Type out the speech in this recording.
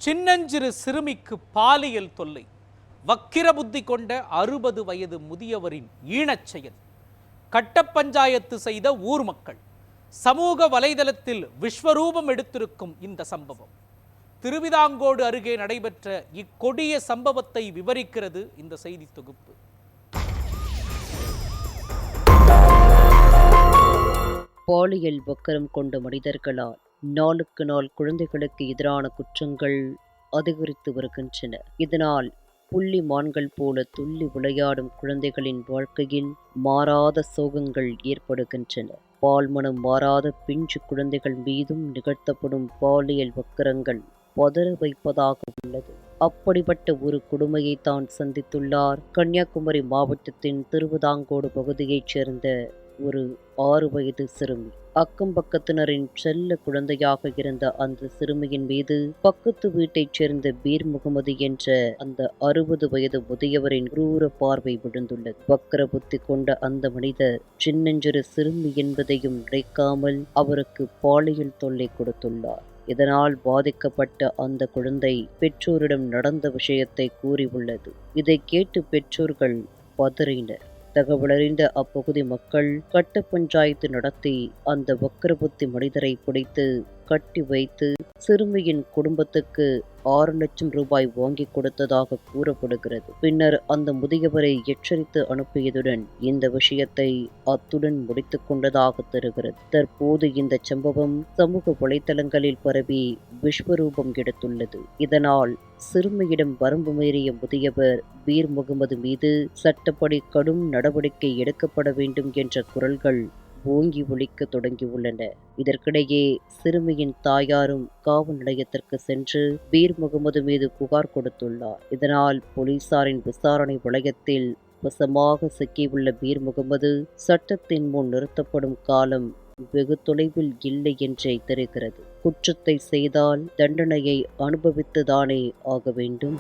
சின்னஞ்சிறு சிறுமிக்கு பாலியல் தொல்லை. வக்கிர புத்தி கொண்ட 60 வயது முதியவரின் ஈனச் செயல். கட்டப்பஞ்சாயத்து செய்த ஊர் மக்கள். சமூக வலைதளத்தில் விஸ்வரூபம் எடுத்திருக்கும் இந்த சம்பவம். திருவிதாங்கோடு அருகே நடைபெற்ற இக்கொடிய சம்பவத்தை விவரிக்கிறது இந்த செய்தி தொகுப்பு. பாலியல் வக்கரம் கொண்ட மனிதர்களால் நாளுக்கு நாள் குழந்தைகளுக்கு எதிரான குற்றங்கள் அதிகரித்து வருகின்றன. இதனால் புள்ளி மான்கள் போல துள்ளி விளையாடும் குழந்தைகளின் வாழ்க்கையில் மாறாத சோகங்கள் ஏற்படுகின்றன. பால்மனம் மாறாத பிஞ்சு குழந்தைகள் மீதும் நிகழ்த்தப்படும் பாலியல் வக்கரங்கள் பதற வைப்பதாக உள்ளது. அப்படிப்பட்ட ஒரு கொடுமையை தான் சந்தித்துள்ளார் கன்னியாகுமரி மாவட்டத்தின் திருவிதாங்கோடு பகுதியைச் சேர்ந்த ஒரு 6 வயது சிறுமி. அக்கம் பக்கத்தினரின் செல்ல குழந்தையாக இருந்த அந்த சிறுமியின் மீது பக்கத்து வீட்டைச் சேர்ந்த பீர் முகமது என்ற அந்த 60 வயது முதியவரின் குரூர பார்வை விழுந்துள்ளது. வக்கர புத்தி கொண்ட அந்த மனிதர் சின்னஞ்சிறு சிறுமி என்பதையும் நினைக்காமல் அவருக்கு பாலியல் தொல்லை கொடுத்துள்ளார். இதனால் பாதிக்கப்பட்ட அந்த குழந்தை பெற்றோரிடம் நடந்த விஷயத்தை கூறியுள்ளது. இதை கேட்டு பெற்றோர்கள் பதறினர். தகவலறிந்த அப்பகுதி மக்கள் கட்ட பஞ்சாயத்து நடத்தி அந்த வக்கரபுத்தி மனிதரை பிடித்து கட்டி வைத்து சிறுமியின் குடும்பத்துக்கு 6 லட்சம் ரூபாய் வாங்கி கொடுத்ததாக கூறப்படுகிறது. பின்னர் அந்த முதியவரை எச்சரித்து அனுப்பியதுடன் இந்த விஷயத்தை அத்துடன் முடித்துக் கொண்டதாக தெரிகிறது. தற்போது இந்த சம்பவம் சமூக வலைதளங்களில் பரவி விஸ்வரூபம் எடுத்துள்ளது. இதனால் சிறுமியிடம் வரம்பு மீறிய முதியவர் பீர் முகமது மீது சட்டப்படி கடும் நடவடிக்கை எடுக்கப்பட வேண்டும் என்ற குரல்கள் ஓங்கி ஒலிக்க தொடங்கியுள்ளன. இதற்கிடையே சிறுமியின் தாயாரும் காவல் நிலையத்திற்கு சென்று பீர் முகமது மீது புகார் கொடுத்துள்ளார். இதனால் போலீசாரின் விசாரணை வளையத்தில் வசமாக சிக்கியுள்ள பீர் முகமது சட்டத்தின் முன் நிறுத்தப்படும் காலம் வெகு தொலைவில் இல்லை என்றே தெரிகிறது. குற்றத்தை செய்தால் தண்டனையை அனுபவித்துதானே ஆக வேண்டும்.